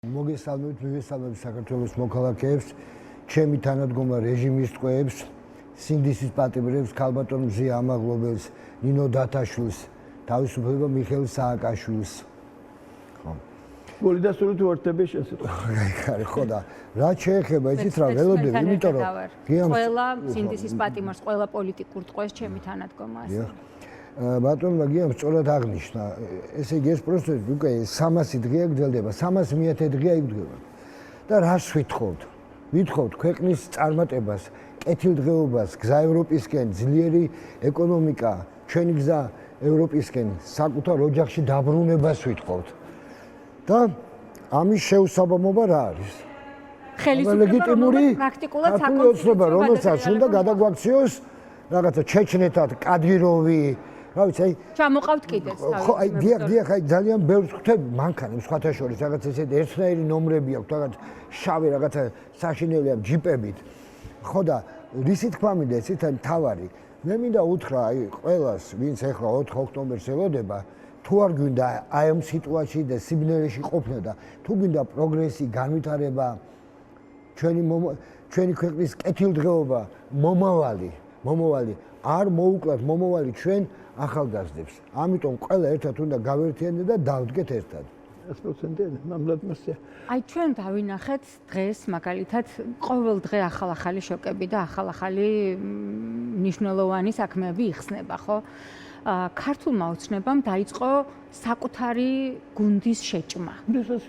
მოგესალმებით, მივესალმებით საქართველოს მოქალაქეებს, ჩემი თანადგომა რეჟიმის ტყვეებს, სინდისის პატიმრებს, ქალბატონ მზია ამაღლობელს, ნინო დათაშვილს, თავისუფლება მიხეილ სააკაშვილს. ხო. გოლი დასურით უერთდება შესაძლოა. გაიხარე, ხო და რაც შეეხება, იცით რა, ველოდები, იმიტომ რომ ყველა სინდისის პატიმრს, ყველა პოლიტიკურ ტყვეს ჩემი თანადგომა ასე. ბატონმა გიამ სწორად აღნიშნა, ესე იგი ეს პროცესი უკვე 300 დღეა გრძელდება, 300 დღეა იგრძელდება. და რას ვითხოვთ? ვითხოვთ ქვეყნის წარმატებას, კეთილდღეობას, გზა ევროპისკენ, ძლიერი ეკონომიკა, ჩვენი გზა ევროპისკენ, საკუთარ ოჯახში დაბრუნებას ვითხოვთ. და ამის შეუსაბამობა რა არის? ხელისუფლება პრაქტიკულად საკონსტიტუციო რომელსაც უნდა გადაგვაქციოს რაღაცა ჩეჩნეთად, კადიროვი რა ვიცი, აი ჩამოყავთ კიდეც თავი. ხო, აი დიახ, აი ძალიან ბევრს ხვდები მანქანებს სხვათა შორის, რაღაც ესეთი ერთნაირი ნომრები აქვს, რაღაც შავი რაღაცა საშინელია ჯიპებით. ხო და რისი თქმა მინდა ესეთ თავარი. მე მინდა უთხრა აი ყველას, ვინც ახლა 4 ოქტომბერს ელოდება, თუ არ გვინდა აი ამ სიტუაციაში და სიბნელეში ყოფნა და თუ გვინდა პროგრესი, განვითარება, ჩვენი ქვეყნის კეთილდღეობა, მომავალი არ მოუკლათ მომავალი ჩვენ ახალგაზრდებს. ამიტომ ყველა ერთად უნდა გავერთიანდეთ და დავდგეთ ერთად. 100%-იანი, ნამდვილად მოსწია. აი ჩვენ დავინახეთ დღეს მაგალითად ყოველ დღე ახალ-ახალი შოკები და ახალ-ახალი მნიშვნელოვანი საქმეები იხსნება, ხო? ქართულმა ოცნებამ დაიწყო საკუთარი გუნდის შეჭმა.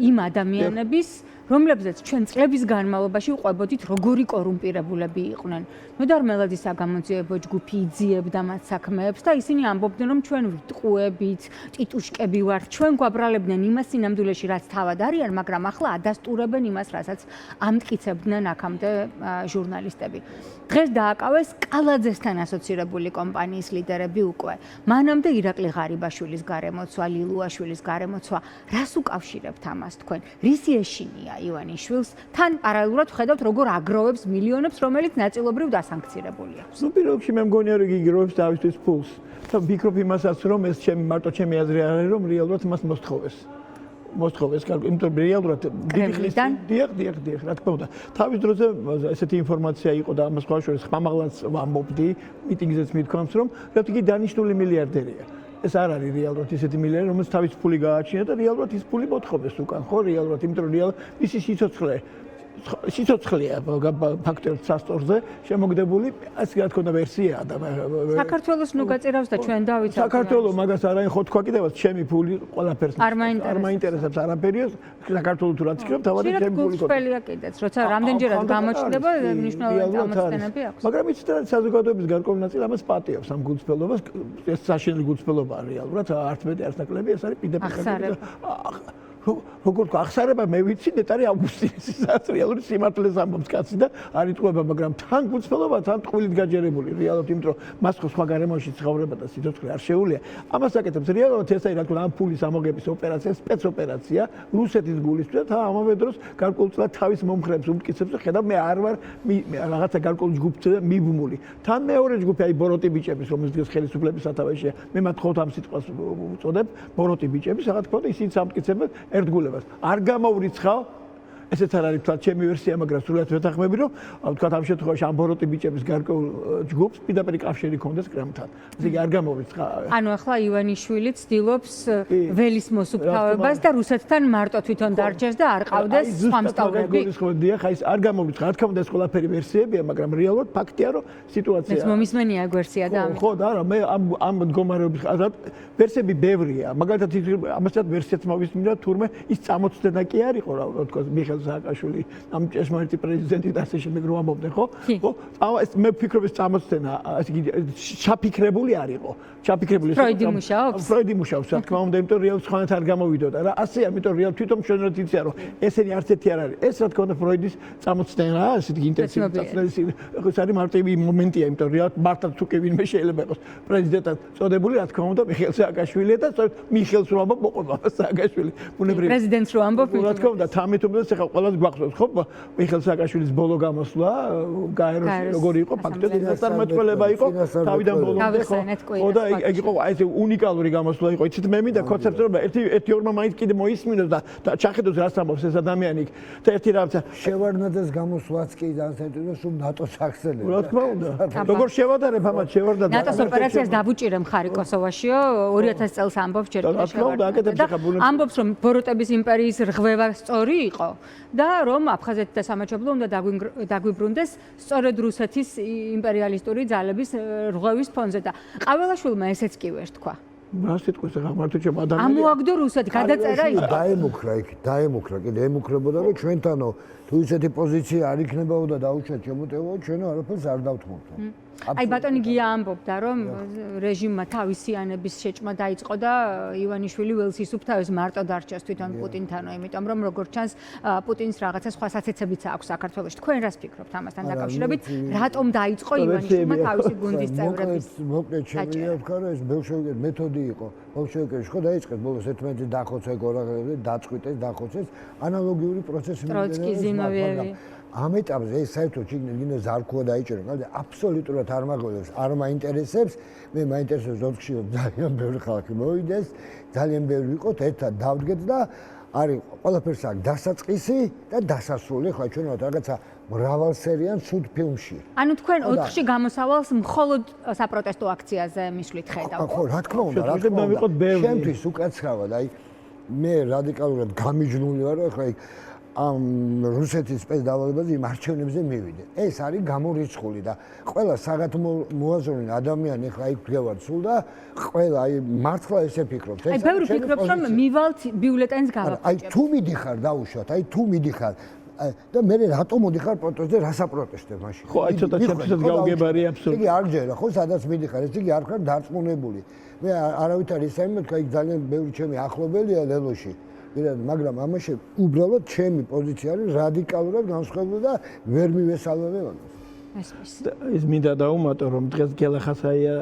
იმ ადამიანების, რომლებზეც ჩვენ წლების განმავლობაში ვყვებოდით, როგორი კორუმპირებულები იყვნენ. ნოდარ-მელაძის საგამოძიებო ჯგუფი იძიებდა მათ საქმეებს და ისინი ამბობდნენ, რომ ჩვენ ვიტყუებით, ტიტუშკები ვართ, ჩვენ გვაბრალებდნენ იმას სინამდვილეში, რაც თავად არიან, მაგრამ ახლა ადასტურებენ იმას, რასაც ამტკიცებდნენ აქამდე ჟურნალისტები. დღეს დააკავეს კალაძესთან ასოცირებული კომპანიის ლიდერები უკვე. მანამდე ირაკლი ღარიბაშვილის გარემოცვა, ლილუაშვილის გარემოცვა, რას უკავშირებთ ამას თქვენ? რისი ეშინია ივანიშვილს? თან პარალელურად ვხედავთ, როგორ აგროვებს მილიონებს, რომელიც ნაწილობრივ დასანქცირებულია. ნუ პირველ რიგში მე მგონია რომ იგროვებს თავისთვის ფულს. და ვფიქრობ იმასაც, რომ ეს მარტო ჩემი აზრი არ არის, რომ რეალურად მას მოსთხოვეს, იმიტომ რომ რეალურად დიახ, რა თქმა უნდა. თავის დროზე ესეთი ინფორმაცია იყო და ამას ხვალ შორის ხმამაღლაც ვამბობდი, მიტინგზეც მithქვამს, რომ იგი დანიშნული მილიარდერია. ეს არ არის რეალურად ისეთი მილიარდერი, რომელიც თავის ფული გააჩინა და რეალურად ის ფული მოთხოვეს უკან, ხო, რეალურად, იმიტომ რომ რეალურად მისი სიცოცხლეა ფაქტობრივად სასწორზე შემოგდებული, ასე რა თქმა უნდა ვერსიაა და საქართველოს ნუ გაწირავს და ჩვენ დავიცავთ. საქართველოს მაგას არ აინხო თქვა კიდევაც, ჩემი ფული ყველაფერს არ მაინტერესებს არაფერია, საქართველოს თუ რაც იქნება, თავად ჩემი ფული გულს ფელია კიდეც, როცა რამდენჯერად გამოჩნდება მნიშვნელოვანი ამოცანები აქვს. მაგრამ იცით რა, საზოგადოების გარკვეული ნაწილი ამას პატიობს ამ გულწრფელობას, ეს საშინელი გულწრფელობაა რეალურად, არც მეტი არც ნაკლები, ეს არის პირდაპირ როგორ თქვა, ახსარება მე ვიცი, ნეტარი ავგუსტინესაც რეალური სიმართლეს ამბობს კაცი და არ იტყუება, მაგრამ თან გულწრფელობა, თან ტყუილით გაჯერებული რეალურად, იმიტომ რომ მას სხვა გარემოში ცხოვრება და სიცოცხლე არ შეუძლია. ამას აკეთებს რეალურად ეს არის რა თქმა უნდა ამ ფულის ამოგების ოპერაცია, სპეცოპერაცია რუსეთის გულისთვის და ამავე დროს გარკვეულწილად თავის მომხრეებს უმტკიცებს და ხედავ მე არ ვარ რაღაცა გარკვეულ ჯგუფზე მიბმული. თან მეორე ჯგუფი აი ბოროტი ბიჭების, რომელიც დღეს ხელისუფლების სათავეშია, მე მათ ხოთ ამ სიტყვას უწოდებ, ბოროტი ბიჭების, რა თქმა უნდა ისინი ამტკიცებენ ერთგულებას. არ გამოვრიცხავ, ესეც არ არის თქვა ჩემი ვერსია, მაგრამ სრულად ვეთანხმები, რომ თქვა ამ შემთხვევაში ამ ბოროტი ბიჭების გარკვეულ ჯგუფს პირდაპირ კავშირი ჰქონდეს კრემლთან. ესე იგი არ გამოვრიცხავ. ანუ ახლა ივანიშვილი ცდილობს ველის მოსუფთავებას და რუსეთთან მარტო თვითონ დარჩეს და არ ყავდეს სხვა მსტავლები. ხა ის არ გამოვრიცხავ, რა თქმა უნდა ეს ყველაფერი ვერსიებია, მაგრამ რეალურად ფაქტია, რომ სიტუაცია ეს მომისმენია ეგ ვერსია და ამიტომ. ხო და არა, მე ამ მდგომარეობის ვერსიები ბევრია. მაგალითად ამასაც ვერსიაც მოვისმინა, თურმე ის წამოწდენა კი არ იყო, რა თქმა უნდა, მიხეილ სააკაშვილი ამ ჭეშმარიტი პრეზიდენტი და ასე შემდეგ რო ამბობდნენ, ხო? ეს მე ვფიქრობ ეს წამოწდენა, ასე იგი ჩაფიქრებული არ იყო. ჩაფიქრებული ფროიდი მუშაობს, რა თქმა უნდა, იმიტომ რომ რეალ სხვანაირად არ გამოვიდოდა რა. ასეა, იმიტომ რეალ თვითონ ჩვენად იცია, რომ ესენი არც ერთი არ არის. ეს რა თქმა უნდა ფროიდის წამოწდენაა, ასეთი ინტენსიური წამოწდენის ეს არის მარტივი მომენტია, იმიტომ რომ რეალ მართლა თუ კი ვინმე შეიძლება იყოს პრეზიდენტად წოდებული, რა თქმა უნდა, მიხეილ სააკაშვილია და მიხეილს რო ამბობ, მოყვება სააკაშვილი. პრეზიდენტს რო ამბობ, რა თქმა უნდა, თამეთობდეს ახლა ყველას გვახსოვს ხო მიხეილ სააკაშვილის ბოლო გამოსვლა გაეროში როგორი იყო ფაქტობრივად წინასწარმეტყველება იყო თავიდან ბოლომდე ხო და ეგ იყო აი ეს უნიკალური გამოსვლა იყო იცით მე მინდა კონცეფცია რომ ერთი ორმა მაინც კიდე მოისმინოს და ჩახედოს რას ამბობს ეს ადამიანი და ერთი რაღაცა შევარდნაძეს გამოსვლაც კი განსაკუთრებით სულ ნატოს ახსენებს რა თქმა უნდა როგორ შევადარებ ამათ შევარდა ნატოს ოპერაციას დავუჭირე მხარი კოსოვაშიო 2000 წელს ამბობს ჯერ კიდევ შევარდნაძე ამბობს რომ ბოროტების იმპერიის რღვევა სწორი იყო და რომ აფხაზეთი და სამაჩაბლო უნდა დაგვიბრუნდეს სწორედ რუსეთის იმპერიალისტური ძალების რღვევის ფონზე და ყაველაშვილმა ესეც კი ვერ თქვა რა სიტყვის აღმართო ჩემ ადამიანს ამოაგდო რუსეთი გადაწერა იქ დაემუქრა იქ დაემუქრა კიდე ემუქრებოდა რომ ჩვენთანო თუ ისეთი პოზიცია არ იქნებოდა დაუშვათ შემოტევო ჩვენო არაფერს არ დავთმობთ აი ბატონი გია ამბობდა რომ რეჟიმმა თავისიანების შეჭმა დაიწყო და ივანიშვილი ველსის უფთავის მარტო დარჩას თვითონ პუტინთანო იმიტომ რომ როგორც ჩანს პუტინს რაღაცა სხვა საცეცებიც აქვს საქართველოში თქვენ რას ფიქრობთ ამასთან დაკავშირებით რატომ დაიწყო ივანიშვილმა თავისი გუნდის წევრების მოკლედ შემიძლია ვთქვა რომ ეს ბოლშევიკების მეთოდი იყო ბოლშევიკები ხო დაიწყეს ბოლოს 11 დახოცე გორაღები დაწყვიტეს დახოცეს ანალოგიური პროცესი ტროცკი ამ ეტაპზე ეს საერთოდ ჩიგნე ზარქუა დაიჭერა, მაგრამ აბსოლუტურად არ მაგოლებს, არ მაინტერესებს. მე მაინტერესებს ოთხში ძალიან ბევრი ხალხი მოვიდეს, ძალიან ბევრი ვიყოთ, ერთად დავდგეთ და არის ყველაფერს აქვს დასაწყისი და დასასრული, ხო ჩვენ რაღაცა მრავალსერიან სუდ ფილმში. ანუ თქვენ 4-ში გამოსავალს მხოლოდ საპროტესტო აქციაზე მისვლით ხედავთ. ხო, რა თქმა უნდა, რა თქმა უნდა. შემთთვის უკაცრავად, აი მე რადიკალურად გამიჯნული ვარ, ხო აი ამ რუსეთის სპეცდავალებაზე იმ არჩევნებზე მივიდე. ეს არის გამორიცხული და ყველა საგათმოაზროვნე ადამიანი ხა იქ გვევარ სულ და ყველა აი მართლა ესე ფიქრობს. აი ბევრი ფიქრობს რომ მივალთ ბიულეტენს გავაკეთებ. აი თუ მიდიხარ დაუშვათ, აი თუ მიდიხარ და მე რატომ მოდიხარ პროტესტზე, რა საპროტესტებ მაშინ? ხო, აი ცოტა ჩემთვის გაუგებარი აბსოლუტურად. იგი არ ჯერა, ხო, სადაც მიდიხარ, ეს იგი არ ხარ დარწმუნებული. მე არავით არ ისაიმეთ, აი ძალიან ბევრი ჩემი ახლობელია ლელოში. მაგრამ ამაში უბრალოდ ჩემი პოზიცია არის რადიკალურად განსხვავებული და ვერ მივესალმე ამას. ეს მინდა დაუმატო რომ დღეს გელახასაია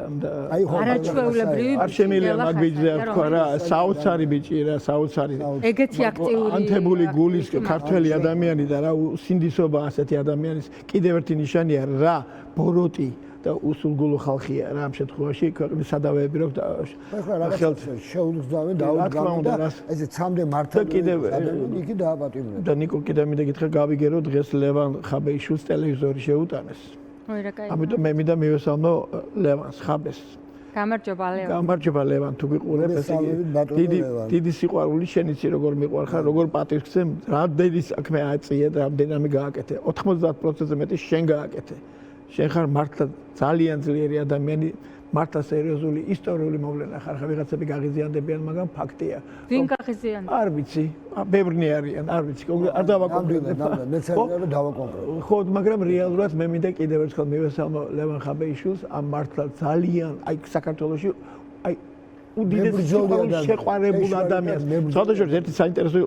აი ხო არაჩვეულებრივი არ შემიძლია მაგ ბიჭზე თქვა რა საოცარი ბიჭი რა საოცარი ეგეთი აქტიური ანთებული გულის ქართველი ადამიანი და რა სინდისობა ასეთი ადამიანის კიდევ ერთი ნიშანია რა ბოროტი და უსულგულო ხალხია რა ამ შემთხვევაში ქვეყნის სადავეები რო ხელთ შეუძლავენ დაუდგამო და ესე ცამდე მართლა კიდევ იგი დააპატიმრებს და ნიკო კიდევ მინდა გითხრა გავიგერო დღეს ლევან ხაბეიშვილს ტელევიზორი შეუტანეს ამიტომ მე მინდა მივესალმო ლევანს ხაბეს გამარჯობა ლევან თუ გიყურებ ესე დიდი სიყვარული შენიცი როგორ მიყვარხარ როგორ პატივცემ რამდენი საქმე აწიე და რამდენი გააკეთე 90%-ზე მეტი შენ გააკეთე შენ ხარ მართლა ძალიან ძლიერი ადამიანი მართლა სერიოზული ისტორიული მოვლენა ხარ ხა ვიღაცები გაღიზიანდებიან მაგრამ ფაქტია ვინ გაღიზიანდება არ ვიცი ბევრნი არიან არ ვიცი არ დავაკონკრეტებ მეცადე დავაკონკრეტებ ხო მაგრამ რეალურად მე მინდა კიდევ ერთხელ მივესალმო ლევან ხაბეიშვილს ამ მართლა ძალიან აი საქართველოში აი უდიდესი შეყვარებულ ადამიანს. საერთოდ ერთი საინტერესო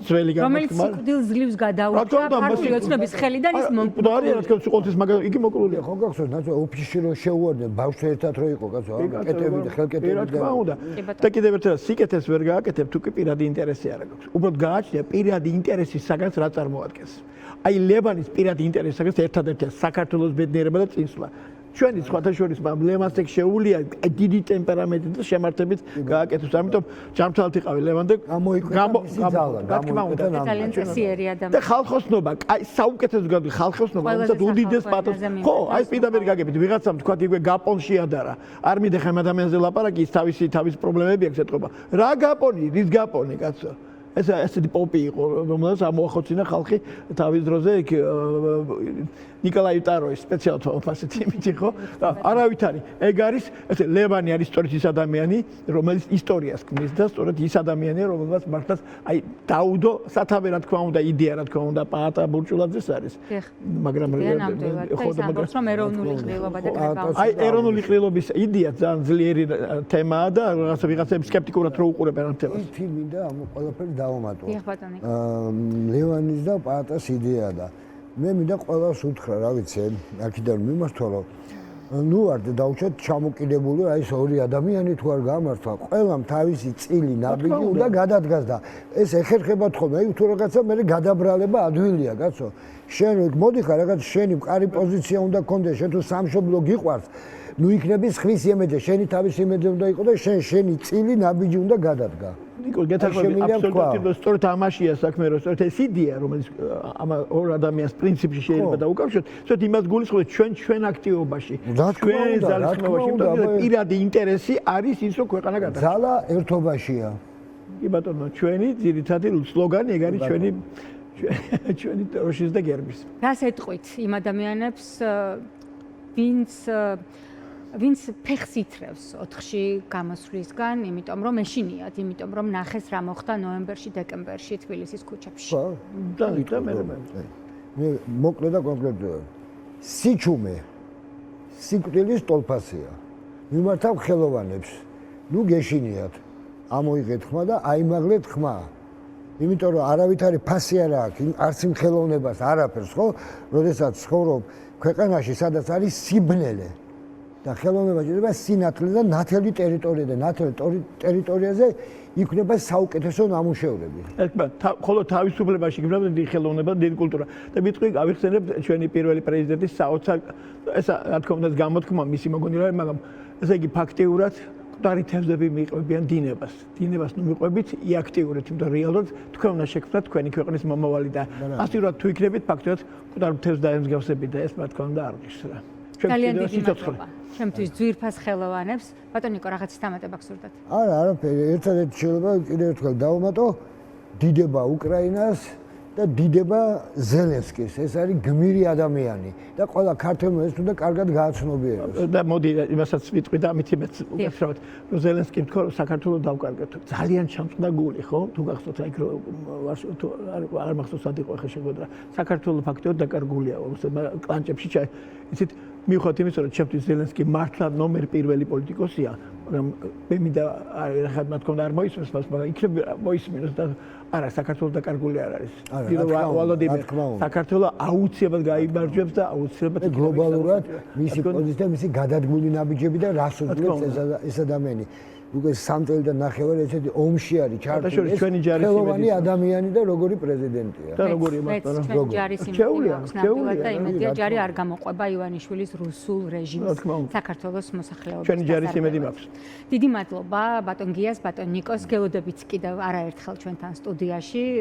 ძველი გამოსვლა. რომელიც სიკვდილს ძლივს გადაუჭრა ქართული ოცნების ხელიდან ის და არის რა თქმა უნდა ყოველთვის მაგრამ იგი მოკვლულია. ხო გახსოვს ნაცო ოფისში რო შეუვარდნენ ბავშვი ერთად რო იყო კაცო კეთები და ხელკეთები რა თქმა უნდა. და კიდევ ერთხელ სიკეთეს ვერ გააკეთებ თუ კი პირადი ინტერესი არ აქვს. უბრალოდ გააჩნია პირადი ინტერესის საგანს რა წარმოადგენს. აი ლევანის პირადი ინტერესის საგანს ერთადერთია საქართველოს ბედნიერება და წინსვლა. ჩვენი სხვათა შორის ლევანს ეგ შეუულია დიდი ტემპერამენტით და შემართებით გააკეთებს. ამიტომ ჯანმრთელად იყავი ლევან და ძალიან წესიერი ადამიანი. და ხალხოსნობა, აი საუკეთესო ხალხოსნობა, უბრალოდ უდიდეს პატოს. ხო, აი პირდაპირ გაგებით ვიღაცამ თქვა იგივე გაპონში ადარა. არ მიდეხა ამ ადამიანზე ლაპარაკი, ის თავის პრობლემები აქვს ეთყობა. რა გაპონი, რის გაპონი, კაცო? ესეთი პოპი იყო, რომელსაც ამოახოცინა ხალხი თავის დროზე იქ ნიკოლაი ტაროის სპეციალურად ასეთი იმითი ხო? არავით არის. ეგ არის ესე ლევანი არის სწორედ ის ადამიანი, რომელიც ისტორიას ქმნის და სწორედ ის ადამიანია, რომელსაც მართლაც აი დაუდო სათავე რა თქმა უნდა, იდეა რა თქმა უნდა, პაატა ბურჭულაძეს არის. მაგრამ ხო და მაგას რომ ეროვნული ყრილობა და კრება. აი ეროვნული ყრილობის იდეა ძალიან ძლიერი თემაა და ვიღაცები სკეპტიკურად რო უყურებენ ამ თემას. ის ფილმი და ამ ყველაფერი დავუმატო. დიახ ბატონი. ლევანის და პაატას იდეა და მე მინდა ყველას უთხრა, რა ვიცი, აქედან მიმართვა რომ ნუ არ დაუჩათ ჩამოკიდებული აი ეს ორი ადამიანი თუ არ გამართვა ყველამ თავისი წილი ნაბიჯი უნდა გადადგას და ეს ეხერხება თქო მე თუ რაღაცა მე გადაბრალება ადვილია კაცო შენ მოდიხარ რაღაც შენი მყარი პოზიცია უნდა გქონდეს შენ თუ სამშობლო გიყვარს ნუ იქნები ხვის იმედზე შენი თავის იმედზე უნდა იყო და შენი წილი ნაბიჯი უნდა გადადგა ნიკო გეთახმები აბსოლუტურად სწორედ ამაშია საქმე რომ სწორედ ეს იდეა რომელიც ამ ორ ადამიანს პრინციპში შეიძლება დაუკავშიროთ სწორედ იმას გულისხმობთ ჩვენ აქტივობაში ჩვენ ძალისხმევაში და პირადი ინტერესი არის ის რომ ქვეყანა გადაგა ძალა ერთობაშია კი ბატონო ჩვენი ძირითადი სლოგანი ეგ არის ჩვენი როშის და გერბის რას ეტყვით იმ ადამიანებს ვინც ფეხს ითრევს 4-ში გამოსვლისგან, იმიტომ რომ ეშინიათ, იმიტომ რომ ნახეს რა მოხდა ნოემბერში, დეკემბერში თბილისის ქუჩებში. და მე მოკლედ და კონკრეტულად. სიჩუმე სიკვდილის ტოლფასია. მიმართავ ხელოვანებს. ნუ გეშინიათ. ამოიღეთ ხმა და აიმაღლეთ ხმა. იმიტომ რომ არავითარი ფასი არ აქვს, არც იმ ხელოვნებას არაფერს, ხო? როდესაც ცხოვრობ ქვეყანაში, სადაც არის სიბნელე. და ხელოვნება შეიძლება სინათლე და ნათელი ტერიტორია და ნათელ ტერიტორიაზე იქნება საუკეთესო ნამუშევრები. ხოლო თავისუფლებაში იქნება დიდი ხელოვნება, დიდი კულტურა. და მithყვი გავიხსენებ ჩვენი პირველი პრეზიდენტის საოცარ ესა რა თქმა უნდა გამოთქმა მისი მოგონილობა, მაგრამ ესე იგი ფაქტიურად მკვდარი თევზები მიყვებიან დინებას. დინებას ნუ მიყვებით იაქტიურეთ, იმიტომ რომ რეალურად თქვენ უნდა შექმნათ თქვენი ქვეყნის მომავალი და ასიურად თუ იქნებით ფაქტიურად მკვდარ თევზს დაემსგავსებით და ეს რა თქმა უნდა არ ღირს რა. ძალიან დიდი მადლობა. ჩემთვის ძვირფას ხელოვანებს, ბატონო ნიკო რაღაცის დამატება გსურდათ? არა, არაფერი, ერთადერთი შეიძლება კიდევ ერთხელ დავუმატო დიდება უკრაინას და დიდება ზელენსკის. ეს არის გმირი ადამიანი და ყველა ქართველმა ეს უნდა კარგად გააცნობიეროს. და მოდი იმასაც ვიტყვი და ამით იმეც უგაცრავად, რომ ზელენსკიმ თქვა რომ საქართველოს დავკარგეთ. ძალიან ჩამწვდა გული, ხო? თუ გახსოვთ აი რომ არ მახსოვს სად იყო ახლა შეგვედრა. საქართველოს ფაქტობრივად დაკარგულია, კლანჭებში იცით მივხვდით იმის რომ ჩემთვის ზელენსკი მართლა ნომერ პირველი პოლიტიკოსია, მაგრამ მე მინდა ახლა რა თქმა უნდა არ მოისმენს მას, მაგრამ იქნებ მოისმინოს და არა საქართველოს დაკარგული არ არის. ვალოდიმერ საქართველოს აუცილებლად გაიმარჯვებს და აუცილებლად გლობალურად მისი პოზიცია, მისი გადადგმული ნაბიჯები და რას უძლებს ეს ადამიანი. უკვე 3 წელი და ნახევარი ესეთი ომში არის ჩართული. ეს ხელოვანი ადამიანი და როგორი პრეზიდენტია. და როგორი მასთან ჯარის იმედია აქვს ნამდვილად და იმედია ჯარი არ გამოყვება ივანიშვილის რუსულ რეჟიმს საქართველოს მოსახლეობის. ჩვენი ჯარის იმედი მაქვს. დიდი მადლობა ბატონ გიას, ბატონ ნიკოს, გელოდებით კიდევ არაერთხელ ჩვენთან სტუდიაში.